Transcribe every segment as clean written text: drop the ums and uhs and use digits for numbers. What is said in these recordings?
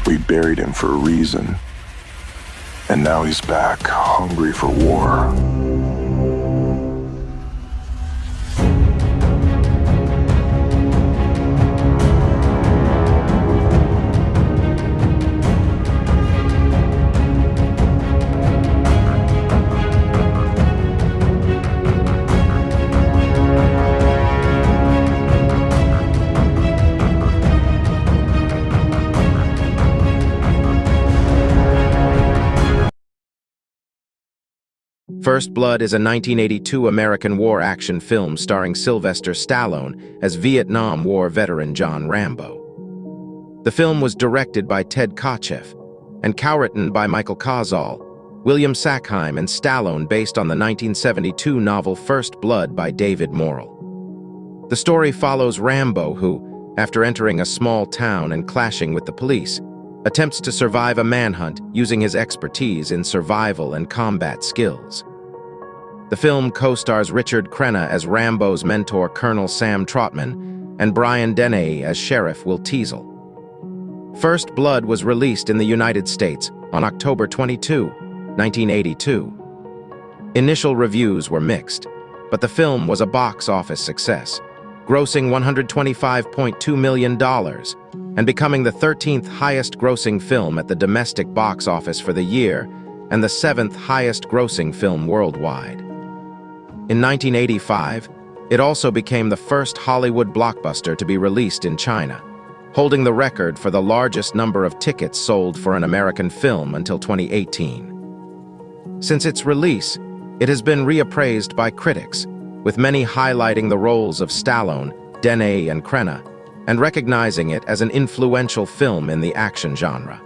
We buried him for a reason. And now he's back, hungry for war. First Blood is a 1982 American war action film starring Sylvester Stallone as Vietnam War veteran John Rambo. The film was directed by Ted Kotcheff and cowritten by Michael Kozoll, William Sackheim and Stallone, based on the 1972 novel First Blood by David Morrell. The story follows Rambo who, after entering a small town and clashing with the police, attempts to survive a manhunt using his expertise in survival and combat skills. The film co-stars Richard Crenna as Rambo's mentor Colonel Sam Trautman and Brian Dennehy as Sheriff Will Teasle. First Blood was released in the United States on October 22, 1982. Initial reviews were mixed, but the film was a box office success, grossing $125.2 million and becoming the 13th highest-grossing film at the domestic box office for the year and the 7th highest-grossing film worldwide. In 1985, it also became the first Hollywood blockbuster to be released in China, holding the record for the largest number of tickets sold for an American film until 2018. Since its release, it has been reappraised by critics, with many highlighting the roles of Stallone, Dennehy, and Crenna, and recognizing it as an influential film in the action genre.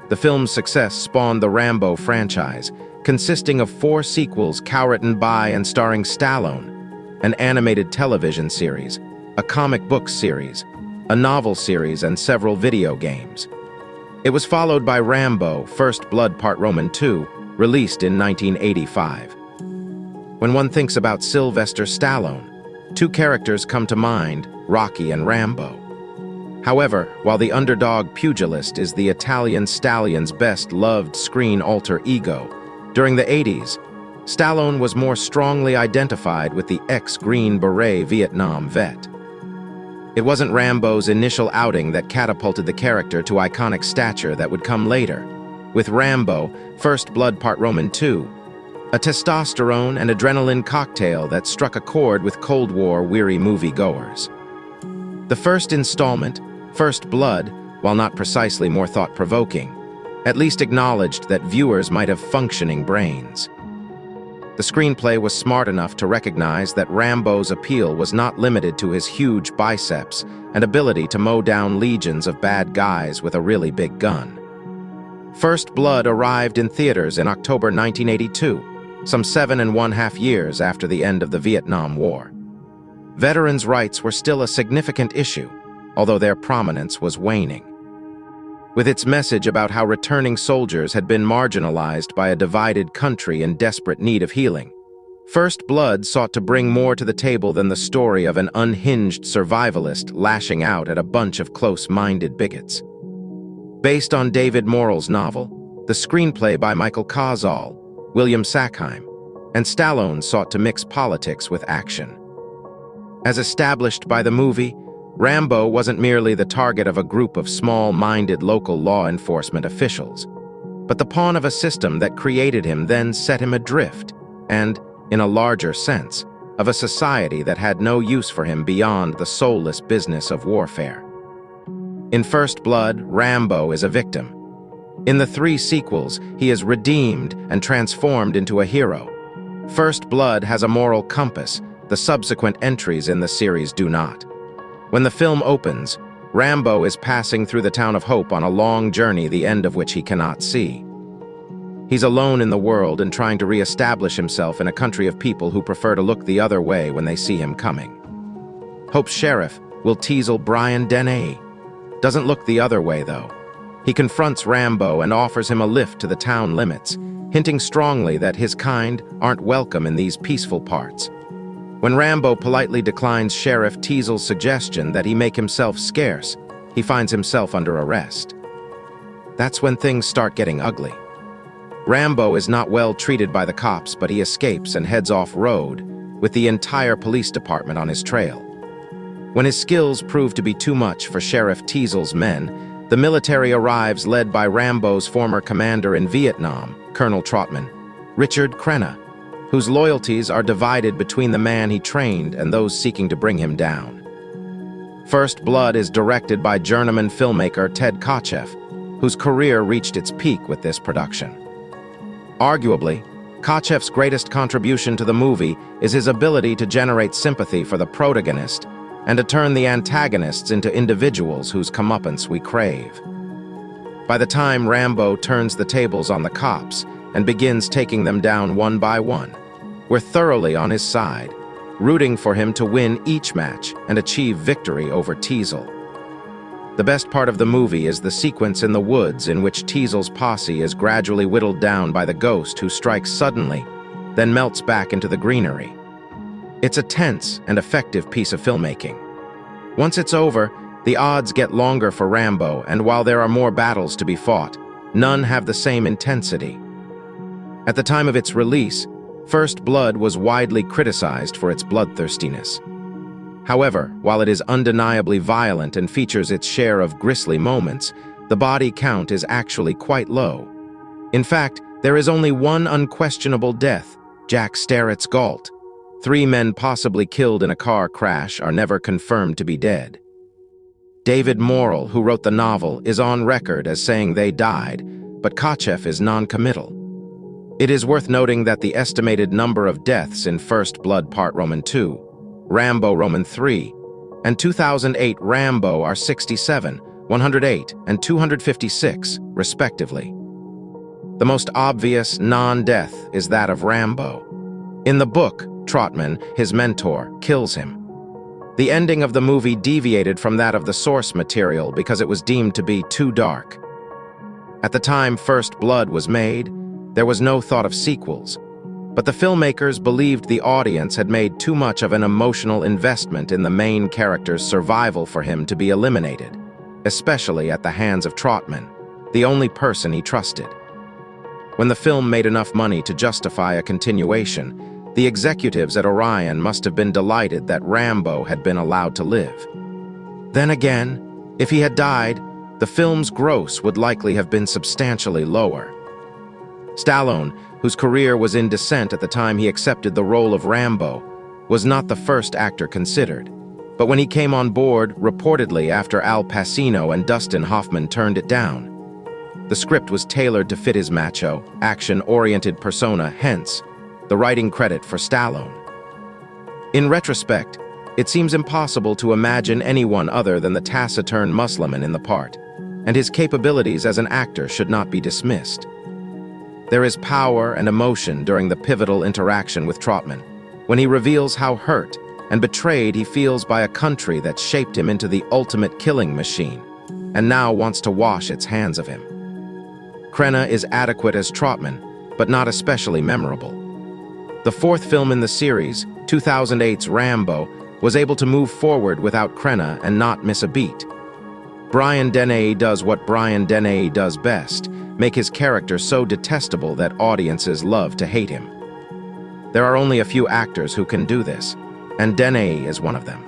The film's success spawned the Rambo franchise, consisting of 4 sequels cowritten by and starring Stallone, an animated television series, a comic book series, a novel series, and several video games. It was followed by Rambo: First Blood Part Roman II, released in 1985. When one thinks about Sylvester Stallone, 2 characters come to mind: Rocky and Rambo. However, while the underdog pugilist is the Italian stallion's best-loved screen alter ego, during the 80s, Stallone was more strongly identified with the ex-Green Beret Vietnam vet. It wasn't Rambo's initial outing that catapulted the character to iconic stature that would come later, with Rambo: First Blood Part Roman II, a testosterone and adrenaline cocktail that struck a chord with Cold War-weary moviegoers. The first installment, First Blood, while not precisely more thought-provoking, at least acknowledged that viewers might have functioning brains. The screenplay was smart enough to recognize that Rambo's appeal was not limited to his huge biceps and ability to mow down legions of bad guys with a really big gun. First Blood arrived in theaters in October 1982, some 7.5 years after the end of the Vietnam War. Veterans' rights were still a significant issue, although their prominence was waning. With its message about how returning soldiers had been marginalized by a divided country in desperate need of healing, First Blood sought to bring more to the table than the story of an unhinged survivalist lashing out at a bunch of close-minded bigots. Based on David Morrell's novel, the screenplay by Michael Kozoll, William Sackheim, and Stallone sought to mix politics with action. As established by the movie, Rambo wasn't merely the target of a group of small-minded local law enforcement officials, but the pawn of a system that created him then set him adrift, and, in a larger sense, of a society that had no use for him beyond the soulless business of warfare. In First Blood, Rambo is a victim. In the 3 sequels, he is redeemed and transformed into a hero. First Blood has a moral compass. The subsequent entries in the series do not. When the film opens, Rambo is passing through the town of Hope on a long journey, the end of which he cannot see. He's alone in the world and trying to re-establish himself in a country of people who prefer to look the other way when they see him coming. Hope's sheriff, Will Teasle Brian Dennehy, doesn't look the other way, though. He confronts Rambo and offers him a lift to the town limits, hinting strongly that his kind aren't welcome in these peaceful parts. When Rambo politely declines Sheriff Teasle's suggestion that he make himself scarce, he finds himself under arrest. That's when things start getting ugly. Rambo is not well treated by the cops, but he escapes and heads off-road, with the entire police department on his trail. When his skills prove to be too much for Sheriff Teasle's men, the military arrives led by Rambo's former commander in Vietnam, Colonel Trautman, Richard Crenna, whose loyalties are divided between the man he trained and those seeking to bring him down. First Blood is directed by journeyman filmmaker Ted Kotcheff, whose career reached its peak with this production. Arguably, Kotcheff's greatest contribution to the movie is his ability to generate sympathy for the protagonist and to turn the antagonists into individuals whose comeuppance we crave. By the time Rambo turns the tables on the cops and begins taking them down one by one, we're thoroughly on his side, rooting for him to win each match and achieve victory over Teasle. The best part of the movie is the sequence in the woods in which Teasle's posse is gradually whittled down by the ghost who strikes suddenly, then melts back into the greenery. It's a tense and effective piece of filmmaking. Once it's over, the odds get longer for Rambo, and while there are more battles to be fought, none have the same intensity. At the time of its release, First Blood was widely criticized for its bloodthirstiness. However, while it is undeniably violent and features its share of grisly moments, the body count is actually quite low. In fact, there is only one unquestionable death, Jack Starrett's Galt. 3 men possibly killed in a car crash are never confirmed to be dead. David Morrell, who wrote the novel, is on record as saying they died, but Kotcheff is non-committal. It is worth noting that the estimated number of deaths in First Blood Part Roman II, Rambo Roman III, and 2008 Rambo are 67, 108, and 256, respectively. The most obvious non-death is that of Rambo. In the book, Trautman, his mentor, kills him. The ending of the movie deviated from that of the source material because it was deemed to be too dark. At the time First Blood was made, there was no thought of sequels, but the filmmakers believed the audience had made too much of an emotional investment in the main character's survival for him to be eliminated, especially at the hands of Trautman, the only person he trusted. When the film made enough money to justify a continuation, the executives at Orion must have been delighted that Rambo had been allowed to live. Then again, if he had died, the film's gross would likely have been substantially lower. Stallone, whose career was in descent at the time he accepted the role of Rambo, was not the first actor considered. But when he came on board, reportedly after Al Pacino and Dustin Hoffman turned it down. The script was tailored to fit his macho, action-oriented persona, hence the writing credit for Stallone. In retrospect, it seems impossible to imagine anyone other than the taciturn Musliman in the part, and his capabilities as an actor should not be dismissed. There is power and emotion during the pivotal interaction with Trautman, when he reveals how hurt and betrayed he feels by a country that shaped him into the ultimate killing machine, and now wants to wash its hands of him. Crenna is adequate as Trautman, but not especially memorable. The 4th film in the series, 2008's Rambo, was able to move forward without Crenna and not miss a beat. Brian Dennehy does what Brian Dennehy does best, make his character so detestable that audiences love to hate him. There are only a few actors who can do this, and Dennehy is one of them.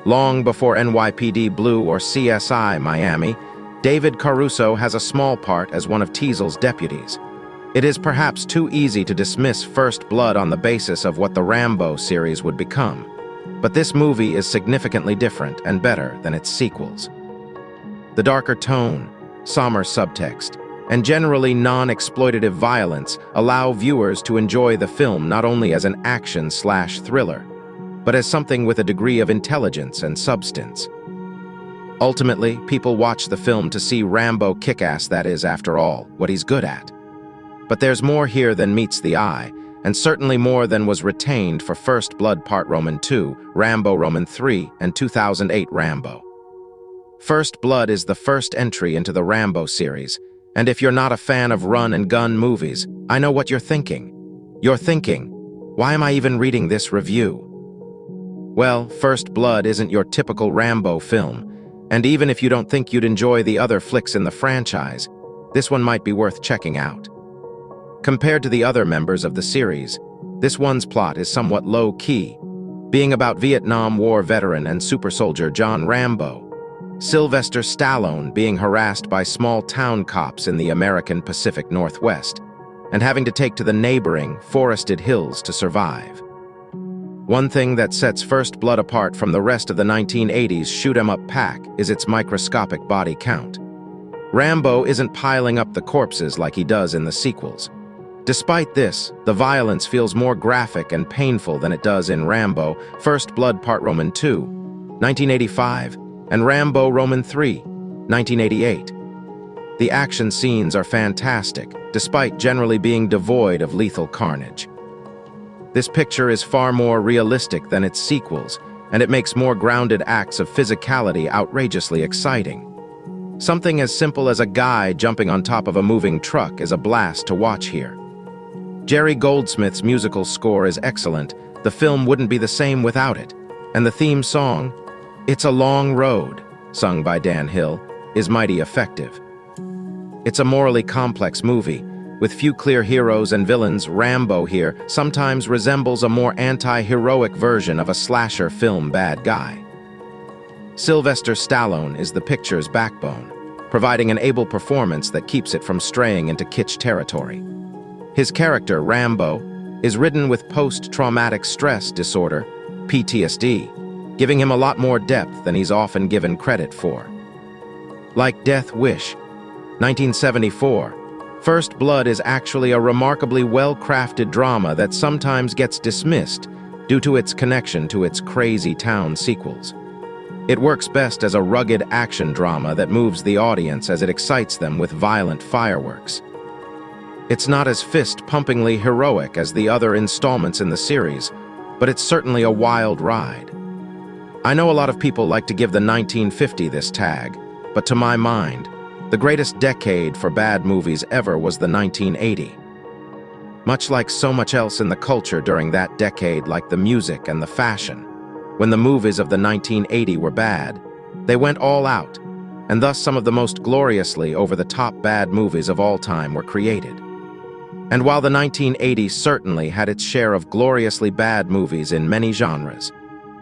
Long before NYPD Blue or CSI Miami, David Caruso has a small part as one of Teasle's deputies. It is perhaps too easy to dismiss First Blood on the basis of what the Rambo series would become, but this movie is significantly different and better than its sequels. The darker tone, somber subtext, and generally non-exploitative violence allow viewers to enjoy the film not only as an action/thriller, but as something with a degree of intelligence and substance. Ultimately, people watch the film to see Rambo kick ass, that is, after all, what he's good at. But there's more here than meets the eye, and certainly more than was retained for First Blood Part Roman II, Rambo Roman III, and 2008 Rambo. First Blood is the first entry into the Rambo series, and if you're not a fan of run-and-gun movies, I know what you're thinking. You're thinking, why am I even reading this review? Well, First Blood isn't your typical Rambo film, And even if you don't think you'd enjoy the other flicks in the franchise, this one might be worth checking out. Compared to the other members of the series, this one's plot is somewhat low-key, being about Vietnam War veteran and super soldier John Rambo, Sylvester Stallone being harassed by small-town cops in the American Pacific Northwest, and having to take to the neighboring, forested hills to survive. One thing that sets First Blood apart from the rest of the 1980s shoot-'em-up pack is its microscopic body count. Rambo isn't piling up the corpses like he does in the sequels. Despite this, the violence feels more graphic and painful than it does in Rambo, First Blood Part Roman II, 1985, and Rambo Roman III, 1988. The action scenes are fantastic, despite generally being devoid of lethal carnage. This picture is far more realistic than its sequels, and it makes more grounded acts of physicality outrageously exciting. Something as simple as a guy jumping on top of a moving truck is a blast to watch here. Jerry Goldsmith's musical score is excellent. The film wouldn't be the same without it. And the theme song, "It's a Long Road," sung by Dan Hill, is mighty effective. It's a morally complex movie. With few clear heroes and villains, Rambo here sometimes resembles a more anti-heroic version of a slasher film bad guy. Sylvester Stallone is the picture's backbone, providing an able performance that keeps it from straying into kitsch territory. His character, Rambo, is ridden with post-traumatic stress disorder, PTSD, giving him a lot more depth than he's often given credit for. Like Death Wish, 1974, First Blood is actually a remarkably well-crafted drama that sometimes gets dismissed due to its connection to its Crazy Town sequels. It works best as a rugged action drama that moves the audience as it excites them with violent fireworks. It's not as fist-pumpingly heroic as the other installments in the series, but it's certainly a wild ride. I know a lot of people like to give the 1950 this tag, but to my mind, the greatest decade for bad movies ever was the 1980. Much like so much else in the culture during that decade, like the music and the fashion, when the movies of the 1980 were bad, they went all out, and thus some of the most gloriously over-the-top bad movies of all time were created. And while the 1980s certainly had its share of gloriously bad movies in many genres,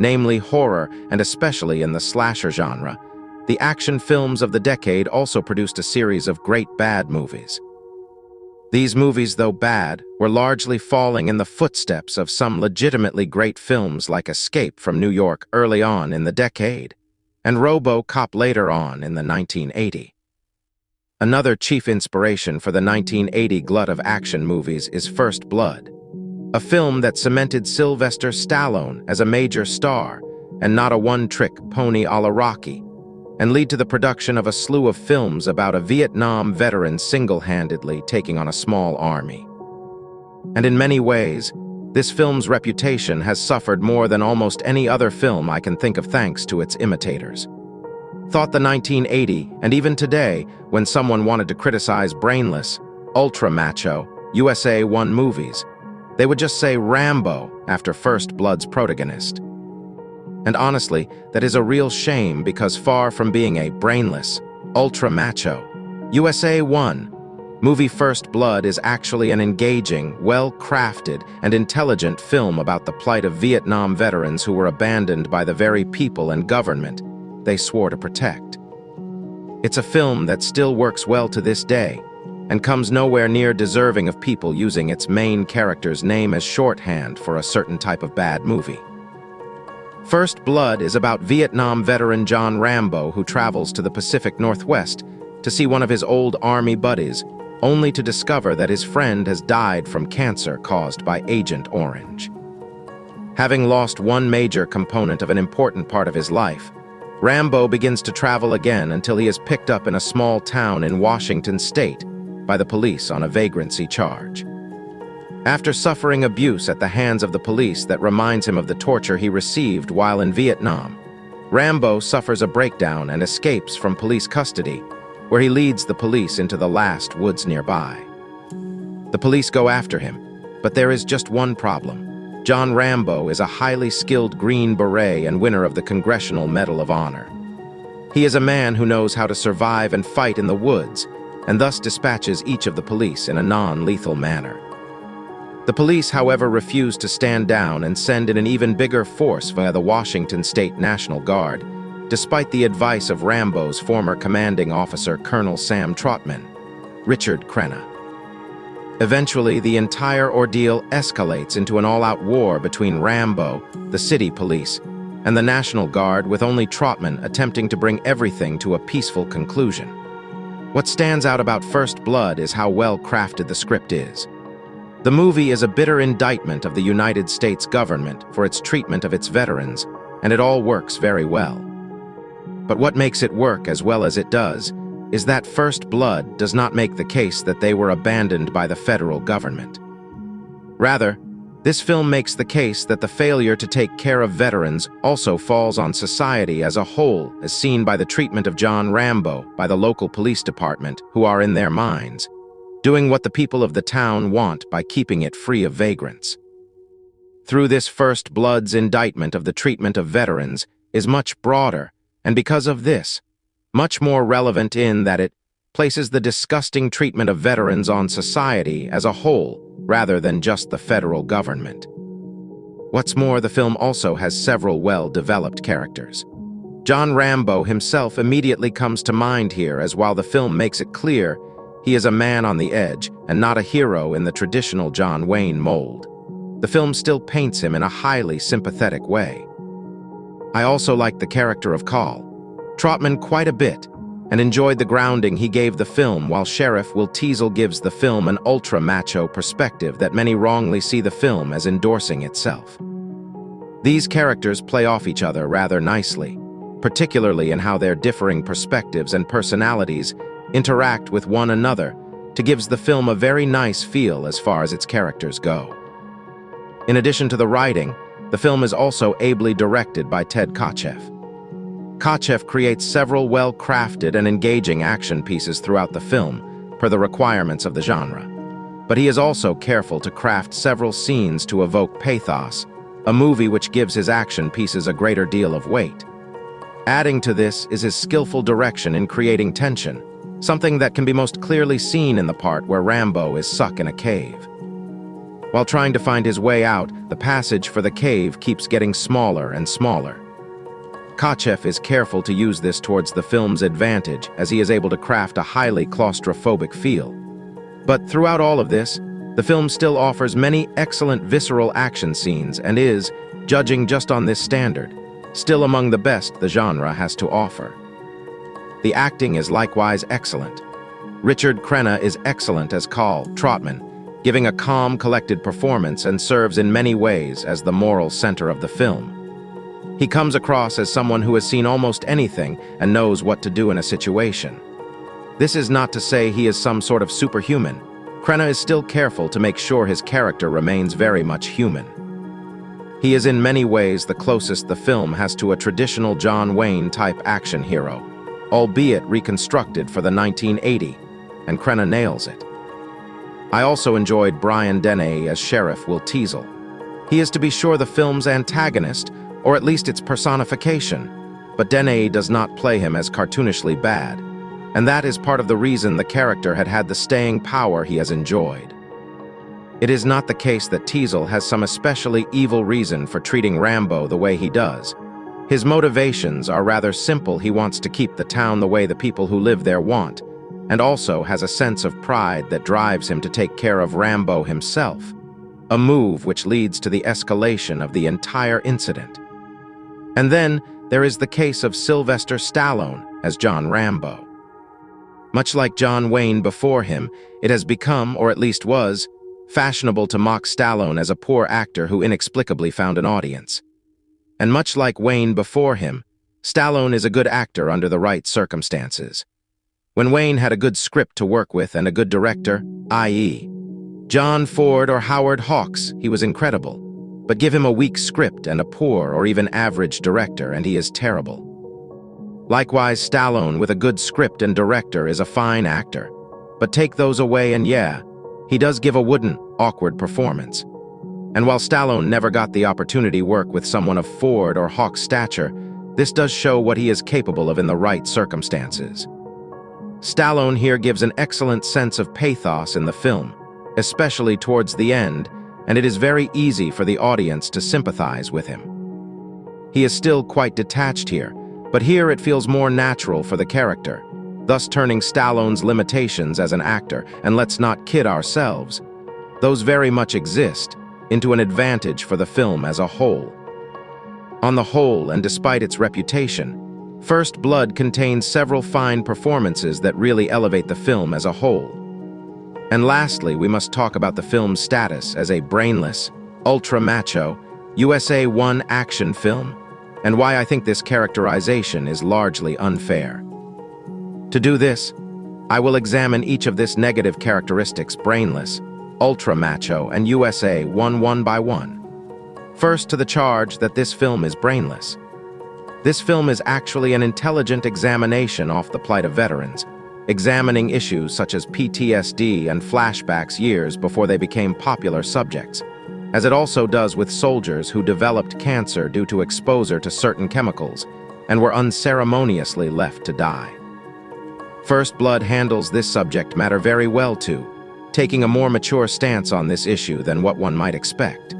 namely horror and especially in the slasher genre, the action films of the decade also produced a series of great bad movies. These movies, though bad, were largely falling in the footsteps of some legitimately great films like Escape from New York early on in the decade, and RoboCop later on in the 1980. Another chief inspiration for the 1980 glut of action movies is First Blood, a film that cemented Sylvester Stallone as a major star and not a one-trick pony a la Rocky, and lead to the production of a slew of films about a Vietnam veteran single-handedly taking on a small army. And in many ways, this film's reputation has suffered more than almost any other film I can think of thanks to its imitators. Thought the 1980, and even today, when someone wanted to criticize brainless, ultra-macho, USA 1 movies, they would just say Rambo after First Blood's protagonist. And honestly, that is a real shame because far from being a brainless, ultra-macho, USA 1, movie First Blood is actually an engaging, well-crafted, and intelligent film about the plight of Vietnam veterans who were abandoned by the very people and government they swore to protect. It's a film that still works well to this day, and comes nowhere near deserving of people using its main character's name as shorthand for a certain type of bad movie. First Blood is about Vietnam veteran John Rambo who travels to the Pacific Northwest to see one of his old army buddies, only to discover that his friend has died from cancer caused by Agent Orange. Having lost one major component of an important part of his life, Rambo begins to travel again until he is picked up in a small town in Washington state by the police on a vagrancy charge. After suffering abuse at the hands of the police that reminds him of the torture he received while in Vietnam, Rambo suffers a breakdown and escapes from police custody, where he leads the police into the last woods nearby. The police go after him, but there is just one problem. John Rambo is a highly skilled Green Beret and winner of the Congressional Medal of Honor. He is a man who knows how to survive and fight in the woods, and thus dispatches each of the police in a non-lethal manner. The police, however, refuse to stand down and send in an even bigger force via the Washington State National Guard, despite the advice of Rambo's former commanding officer, Colonel Sam Trautman, Richard Crenna. Eventually, the entire ordeal escalates into an all-out war between Rambo, the city police, and the National Guard, with only Trautman attempting to bring everything to a peaceful conclusion. What stands out about First Blood is how well crafted the script is. The movie is a bitter indictment of the United States government for its treatment of its veterans, and it all works very well. But what makes it work as well as it does is that First Blood does not make the case that they were abandoned by the federal government. Rather, this film makes the case that the failure to take care of veterans also falls on society as a whole, as seen by the treatment of John Rambo by the local police department, who are in their minds, doing what the people of the town want by keeping it free of vagrants. Through this First Blood's indictment of the treatment of veterans is much broader, and because of this, much more relevant in that it places the disgusting treatment of veterans on society as a whole, rather than just the federal government. What's more, the film also has several well-developed characters. John Rambo himself immediately comes to mind here, as while the film makes it clear he is a man on the edge and not a hero in the traditional John Wayne mold, the film still paints him in a highly sympathetic way. I also like the character of Trautman quite a bit, and enjoyed the grounding he gave the film, while Sheriff Will Teasle gives the film an ultra-macho perspective that many wrongly see the film as endorsing itself. These characters play off each other rather nicely, particularly in how their differing perspectives and personalities interact with one another, to gives the film a very nice feel as far as its characters go. In addition to the writing, the film is also ably directed by Ted Kotcheff. Kotcheff creates several well-crafted and engaging action pieces throughout the film, per the requirements of the genre. But he is also careful to craft several scenes to evoke pathos, a movie which gives his action pieces a greater deal of weight. Adding to this is his skillful direction in creating tension, something that can be most clearly seen in the part where Rambo is stuck in a cave. While trying to find his way out, the passage for the cave keeps getting smaller and smaller. Kotcheff is careful to use this towards the film's advantage, as he is able to craft a highly claustrophobic feel. But throughout all of this, the film still offers many excellent visceral action scenes and is, judging just on this standard, still among the best the genre has to offer. The acting is likewise excellent. Richard Crenna is excellent as Trautman, giving a calm, collected performance, and serves in many ways as the moral center of the film. He comes across as someone who has seen almost anything and knows what to do in a situation. This is not to say he is some sort of superhuman. Crenna is still careful to make sure his character remains very much human. He is in many ways the closest the film has to a traditional John Wayne-type action hero, albeit reconstructed for the 1980, and Crenna nails it. I also enjoyed Brian Dennehy as Sheriff Will Teasle. He is, to be sure, the film's antagonist, or at least its personification, but Dennehy does not play him as cartoonishly bad, and that is part of the reason the character had the staying power he has enjoyed. It is not the case that Teasle has some especially evil reason for treating Rambo the way he does. His motivations are rather simple. He wants to keep the town the way the people who live there want, and also has a sense of pride that drives him to take care of Rambo himself, a move which leads to the escalation of the entire incident. And then there is the case of Sylvester Stallone as John Rambo. Much like John Wayne before him, it has become, or at least was, fashionable to mock Stallone as a poor actor who inexplicably found an audience. And much like Wayne before him, Stallone is a good actor under the right circumstances. When Wayne had a good script to work with and a good director, i.e., John Ford or Howard Hawks, he was incredible. But give him a weak script and a poor or even average director, and he is terrible. Likewise, Stallone with a good script and director is a fine actor. But take those away and yeah, he does give a wooden, awkward performance. And while Stallone never got the opportunity to work with someone of Ford or Hawks' stature, This does show what he is capable of in the right circumstances. Stallone here gives an excellent sense of pathos in the film, especially towards the end, and it is very easy for the audience to sympathize with him. He is still quite detached here, but here it feels more natural for the character, thus turning Stallone's limitations as an actor, and let's not kid ourselves, those very much exist, into an advantage for the film as a whole. On the whole, and despite its reputation, First Blood contains several fine performances that really elevate the film as a whole. And lastly, we must talk about the film's status as a brainless, ultra-macho, USA 1 action film, and why I think this characterization is largely unfair. To do this, I will examine each of this negative characteristics, brainless, ultra-macho, and USA 1 one by one. First, to the charge that this film is brainless. This film is actually an intelligent examination of the plight of veterans, examining issues such as PTSD and flashbacks years before they became popular subjects, as it also does with soldiers who developed cancer due to exposure to certain chemicals and were unceremoniously left to die. First Blood handles this subject matter very well too, taking a more mature stance on this issue than what one might expect.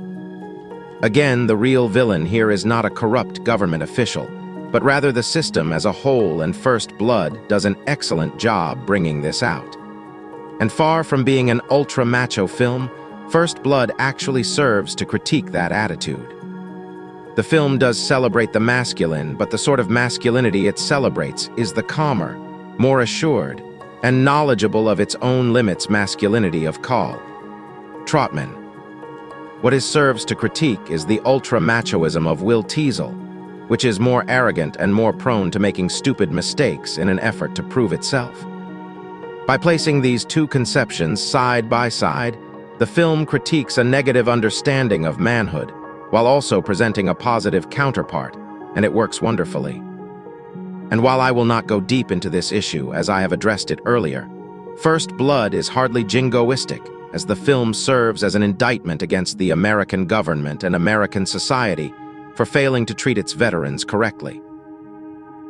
Again, the real villain here is not a corrupt government official, but rather the system as a whole, and First Blood does an excellent job bringing this out. And far from being an ultra-macho film, First Blood actually serves to critique that attitude. The film does celebrate the masculine, but the sort of masculinity it celebrates is the calmer, more assured, and knowledgeable of its own limits masculinity of Trautman. What it serves to critique is the ultra-machoism of Will Teasle, which is more arrogant and more prone to making stupid mistakes in an effort to prove itself. By placing these two conceptions side by side, the film critiques a negative understanding of manhood, while also presenting a positive counterpart, and it works wonderfully. And while I will not go deep into this issue, as I have addressed it earlier, First Blood is hardly jingoistic, as the film serves as an indictment against the American government and American society for failing to treat its veterans correctly.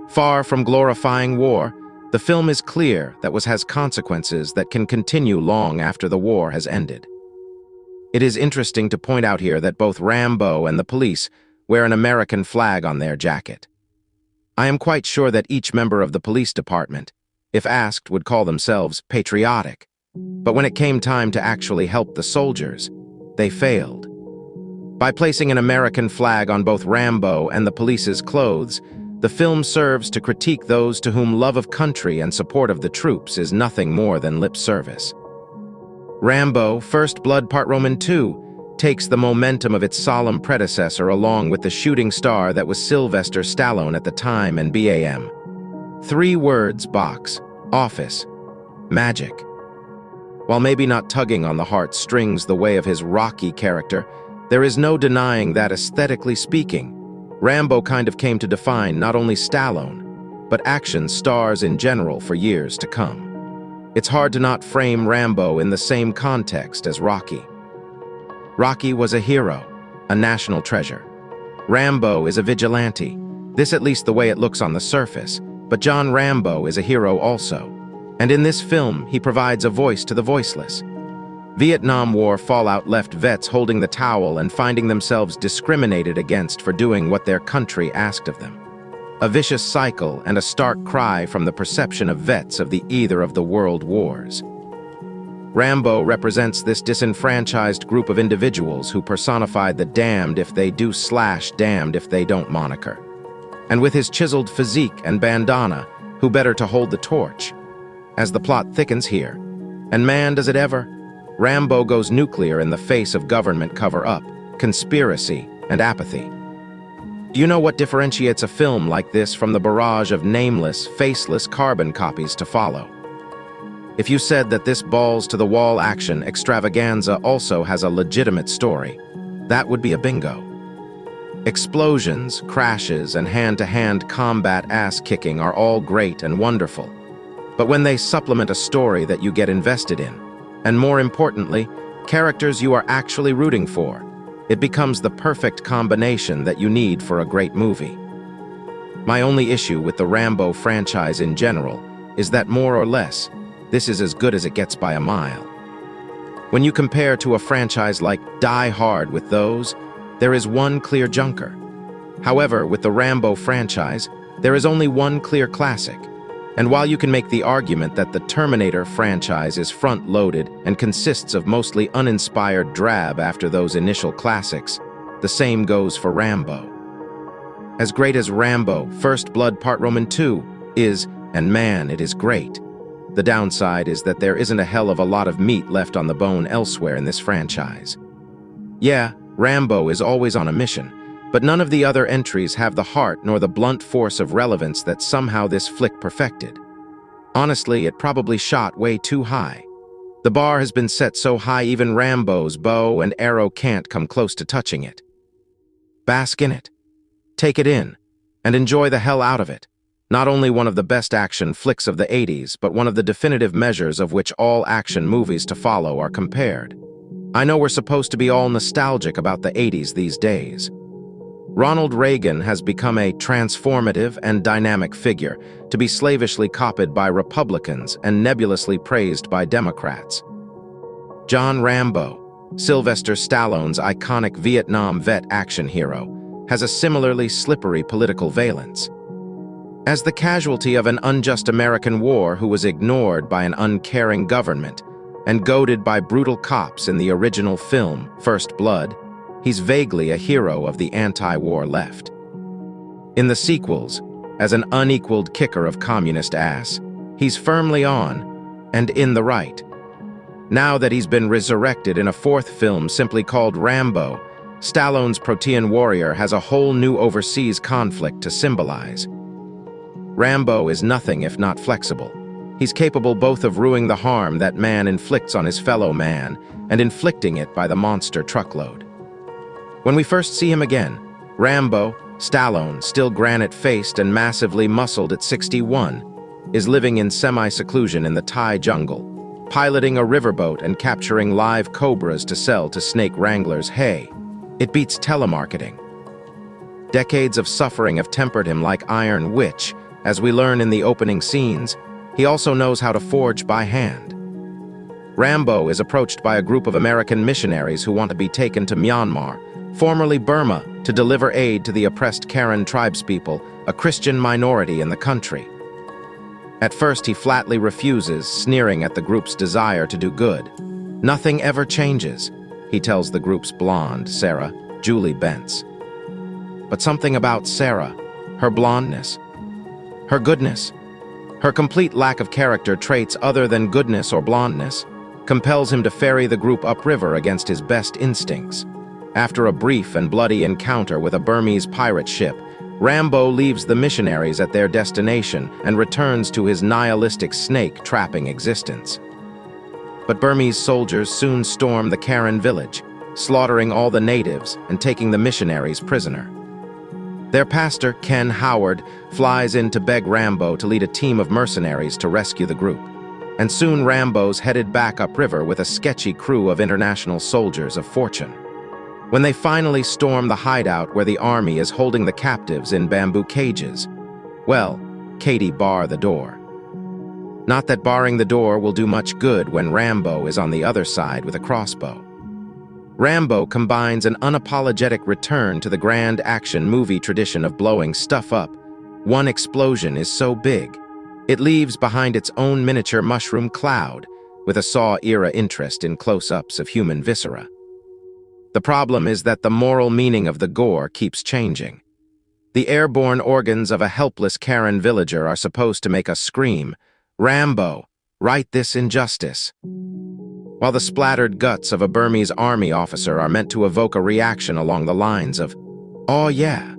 Far from glorifying war, the film is clear that it has consequences that can continue long after the war has ended. It is interesting to point out here that both Rambo and the police wear an American flag on their jacket. I am quite sure that each member of the police department, if asked, would call themselves patriotic. But when it came time to actually help the soldiers, they failed. By placing an American flag on both Rambo and the police's clothes, the film serves to critique those to whom love of country and support of the troops is nothing more than lip service. Rambo, First Blood Part Roman II, takes the momentum of its solemn predecessor along with the shooting star that was Sylvester Stallone at the time and BAM. 3 words: box, office, magic. While maybe not tugging on the heartstrings the way of his Rocky character, there is no denying that, aesthetically speaking, Rambo kind of came to define not only Stallone, but action stars in general for years to come. It's hard to not frame Rambo in the same context as Rocky. Rocky was a hero, a national treasure. Rambo is a vigilante, this at least the way it looks on the surface, but John Rambo is a hero also. And in this film, he provides a voice to the voiceless. Vietnam War fallout left vets holding the towel and finding themselves discriminated against for doing what their country asked of them. A vicious cycle and a stark cry from the perception of vets of either of the world wars. Rambo represents this disenfranchised group of individuals who personified the damned if they do / damned if they don't moniker. And with his chiseled physique and bandana, who better to hold the torch? As the plot thickens here, and man does it ever, Rambo goes nuclear in the face of government cover-up, conspiracy, and apathy. Do you know what differentiates a film like this from the barrage of nameless, faceless carbon copies to follow? If you said that this balls-to-the-wall action extravaganza also has a legitimate story, that would be a bingo. Explosions, crashes, and hand-to-hand combat ass-kicking are all great and wonderful. But when they supplement a story that you get invested in, and more importantly, characters you are actually rooting for, it becomes the perfect combination that you need for a great movie. My only issue with the Rambo franchise in general is that more or less, this is as good as it gets by a mile. When you compare to a franchise like Die Hard with those, there is one clear junker. However, with the Rambo franchise, there is only one clear classic. And while you can make the argument that the Terminator franchise is front-loaded and consists of mostly uninspired drab after those initial classics, the same goes for Rambo. As great as Rambo, First Blood Part Roman 2 is, and man, it is great. The downside is that there isn't a hell of a lot of meat left on the bone elsewhere in this franchise. Yeah, Rambo is always on a mission, but none of the other entries have the heart nor the blunt force of relevance that somehow this flick perfected. Honestly, it probably shot way too high. The bar has been set so high even Rambo's bow and arrow can't come close to touching it. Bask in it. Take it in, and enjoy the hell out of it. Not only one of the best action flicks of the 80s, but one of the definitive measures of which all action movies to follow are compared. I know we're supposed to be all nostalgic about the 80s these days. Ronald Reagan has become a transformative and dynamic figure to be slavishly copied by Republicans and nebulously praised by Democrats. John Rambo, Sylvester Stallone's iconic Vietnam vet action hero, has a similarly slippery political valence. As the casualty of an unjust American war who was ignored by an uncaring government and goaded by brutal cops in the original film, First Blood, he's vaguely a hero of the anti-war left. In the sequels, as an unequaled kicker of communist ass, he's firmly on and in the right. Now that he's been resurrected in a fourth film simply called Rambo, Stallone's protean warrior has a whole new overseas conflict to symbolize. Rambo is nothing if not flexible. He's capable both of ruing the harm that man inflicts on his fellow man and inflicting it by the monster truckload. When we first see him again, Rambo, Stallone, still granite-faced and massively muscled at 61, is living in semi-seclusion in the Thai jungle, piloting a riverboat and capturing live cobras to sell to snake wranglers. Hey, it beats telemarketing. Decades of suffering have tempered him like iron, which, as we learn in the opening scenes, he also knows how to forge by hand. Rambo is approached by a group of American missionaries who want to be taken to Myanmar, formerly Burma, to deliver aid to the oppressed Karen tribespeople, a Christian minority in the country. At first, he flatly refuses, sneering at the group's desire to do good. Nothing ever changes, he tells the group's blonde, Sarah, Julie Bentz. But something about Sarah, her blondness, her goodness, her complete lack of character traits other than goodness or blondness, compels him to ferry the group upriver against his best instincts. After a brief and bloody encounter with a Burmese pirate ship, Rambo leaves the missionaries at their destination and returns to his nihilistic snake-trapping existence. But Burmese soldiers soon storm the Karen village, slaughtering all the natives and taking the missionaries prisoner. Their pastor, Ken Howard, flies in to beg Rambo to lead a team of mercenaries to rescue the group. And soon Rambo's headed back upriver with a sketchy crew of international soldiers of fortune. When they finally storm the hideout where the army is holding the captives in bamboo cages, well, Katie bar the door. Not that barring the door will do much good when Rambo is on the other side with a crossbow. Rambo combines an unapologetic return to the grand action movie tradition of blowing stuff up. One explosion is so big, it leaves behind its own miniature mushroom cloud, with a Saw-era interest in close-ups of human viscera. The problem is that the moral meaning of the gore keeps changing. The airborne organs of a helpless Karen villager are supposed to make us scream, "Rambo, right this injustice," while the splattered guts of a Burmese army officer are meant to evoke a reaction along the lines of, "Oh yeah."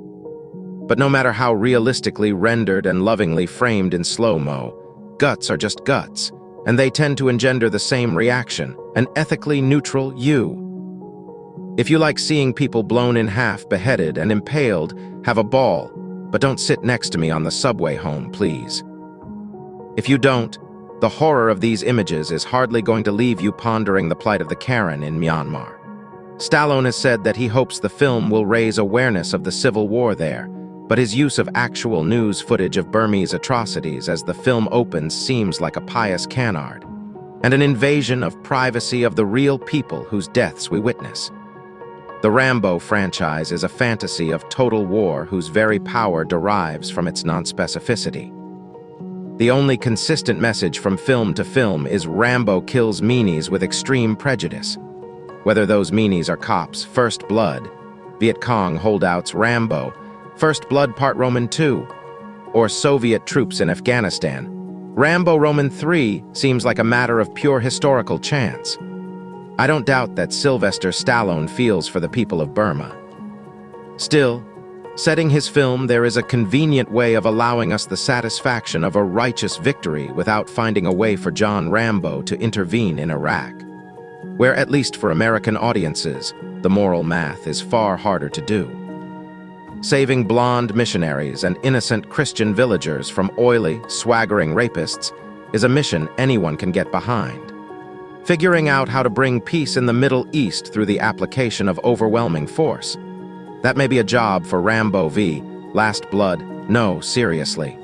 But no matter how realistically rendered and lovingly framed in slow-mo, guts are just guts, and they tend to engender the same reaction, an ethically neutral you. If you like seeing people blown in half, beheaded, and impaled, have a ball, but don't sit next to me on the subway home, please. If you don't, the horror of these images is hardly going to leave you pondering the plight of the Karen in Myanmar. Stallone has said that he hopes the film will raise awareness of the civil war there, but his use of actual news footage of Burmese atrocities as the film opens seems like a pious canard, and an invasion of privacy of the real people whose deaths we witness. The Rambo franchise is a fantasy of total war whose very power derives from its non-specificity. The only consistent message from film to film is Rambo kills meanies with extreme prejudice. Whether those meanies are cops, First Blood, Viet Cong holdouts, Rambo, First Blood Part Roman II, or Soviet troops in Afghanistan, Rambo Roman III seems like a matter of pure historical chance. I don't doubt that Sylvester Stallone feels for the people of Burma. Still, setting his film there is a convenient way of allowing us the satisfaction of a righteous victory without finding a way for John Rambo to intervene in Iraq, where, at least for American audiences, the moral math is far harder to do. Saving blonde missionaries and innocent Christian villagers from oily, swaggering rapists is a mission anyone can get behind. Figuring out how to bring peace in the Middle East through the application of overwhelming force. That may be a job for Rambo v. Last Blood. No, seriously.